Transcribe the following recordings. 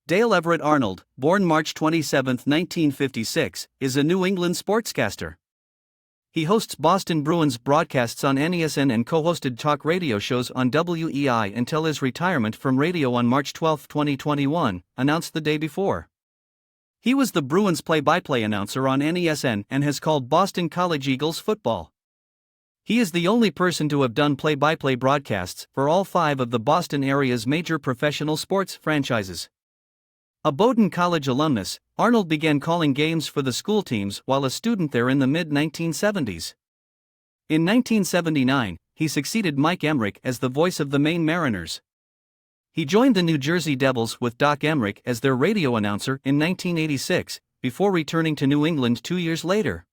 Dale Everett Arnold, born March 27, 1956, is a New England sportscaster. He hosts Boston Bruins broadcasts on NESN and co-hosted talk radio shows on WEI until his retirement from radio on March 12, 2021, announced the day before. He was the Bruins play-by-play announcer on NESN and has called Boston College Eagles football. He is the only person to have done play-by-play broadcasts for all 5 of the Boston area's major professional sports franchises. A Bowdoin College alumnus, Arnold began calling games for the school teams while a student there in the mid-1970s. In 1979, he succeeded Mike Emrick as the voice of the Maine Mariners. He joined the New Jersey Devils with Doc Emrick as their radio announcer in 1986, before returning to New England 2 years later.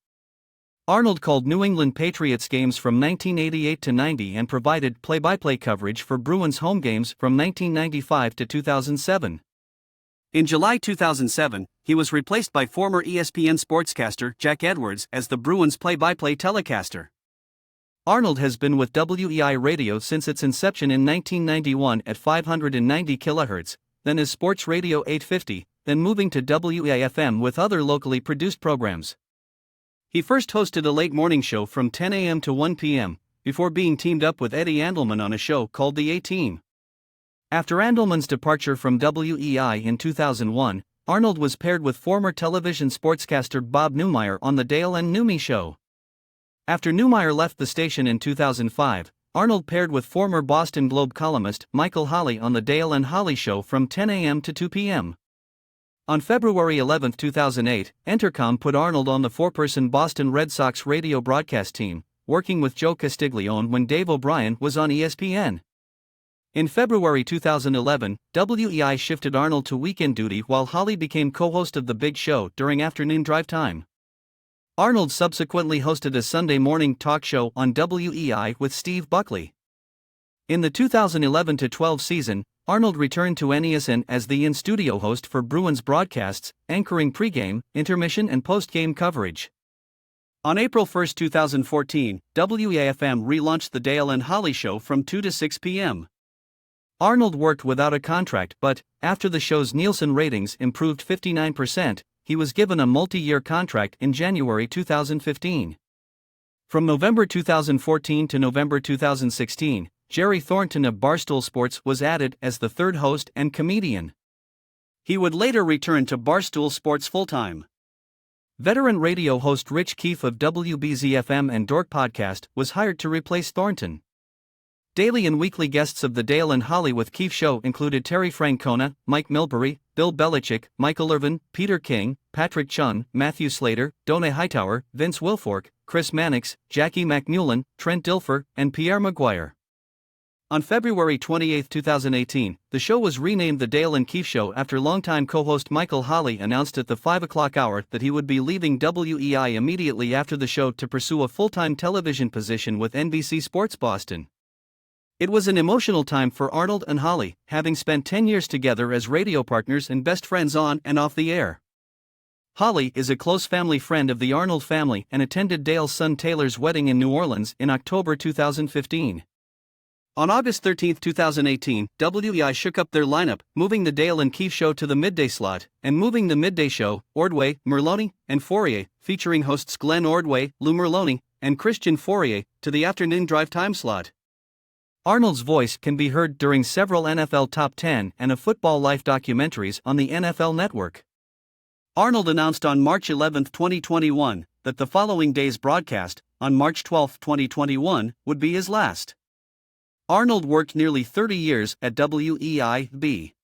Arnold called New England Patriots games from 1988 to 90 and provided play-by-play coverage for Bruins home games from 1995 to 2007. In July 2007, he was replaced by former ESPN sportscaster Jack Edwards as the Bruins play-by-play telecaster. Arnold has been with WEI Radio since its inception in 1991 at 590 kHz, then as Sports Radio 850, then moving to WEI-FM with other locally produced programs. He first hosted a late morning show from 10 a.m. to 1 p.m., before being teamed up with Eddie Andelman on a show called The A-Team. After Andelman's departure from WEI in 2001, Arnold was paired with former television sportscaster Bob Newmeyer on The Dale and Newmy Show. After Newmeyer left the station in 2005, Arnold paired with former Boston Globe columnist Michael Holley on The Dale and Holley Show from 10 a.m. to 2 p.m. On February 11, 2008, Entercom put Arnold on the 4-person Boston Red Sox radio broadcast team, working with Joe Castiglione when Dave O'Brien was on ESPN. In February 2011, WEI shifted Arnold to weekend duty while Holley became co-host of The Big Show during afternoon drive time. Arnold subsequently hosted a Sunday morning talk show on WEI with Steve Buckley. In the 2011-12 season, Arnold returned to NESN as the in-studio host for Bruins broadcasts, anchoring pregame, intermission and post-game coverage. On April 1, 2014, WEI-FM relaunched The Dale and Holley Show from 2 to 6 p.m. Arnold worked without a contract but, after the show's Nielsen ratings improved 59%, he was given a multi-year contract in January 2015. From November 2014 to November 2016, Jerry Thornton of Barstool Sports was added as the third host and comedian. He would later return to Barstool Sports full-time. Veteran radio host Rich Keefe of WBZ-FM and Dork Podcast was hired to replace Thornton. Daily and weekly guests of The Dale and Holley with Keefe Show included Terry Francona, Mike Milbury, Bill Belichick, Michael Irvin, Peter King, Patrick Chun, Matthew Slater, Donna Hightower, Vince Wilfork, Chris Mannix, Jackie McMullen, Trent Dilfer, and Pierre Maguire. On February 28, 2018, the show was renamed The Dale and Keefe Show after longtime co-host Michael Holley announced at the 5 o'clock hour that he would be leaving WEI immediately after the show to pursue a full-time television position with NBC Sports Boston. It was an emotional time for Arnold and Holley, having spent 10 years together as radio partners and best friends on and off the air. Holley is a close family friend of the Arnold family and attended Dale's son Taylor's wedding in New Orleans in October 2015. On August 13, 2018, WEI shook up their lineup, moving The Dale and Keefe Show to the midday slot, and moving the midday show, Ordway, Merloni, and Fourier, featuring hosts Glenn Ordway, Lou Merloni, and Christian Fourier, to the afternoon drive time slot. Arnold's voice can be heard during several NFL Top 10 and a Football Life documentaries on the NFL Network. Arnold announced on March 11, 2021, that the following day's broadcast, on March 12, 2021, would be his last. Arnold worked nearly 30 years at WEI-B.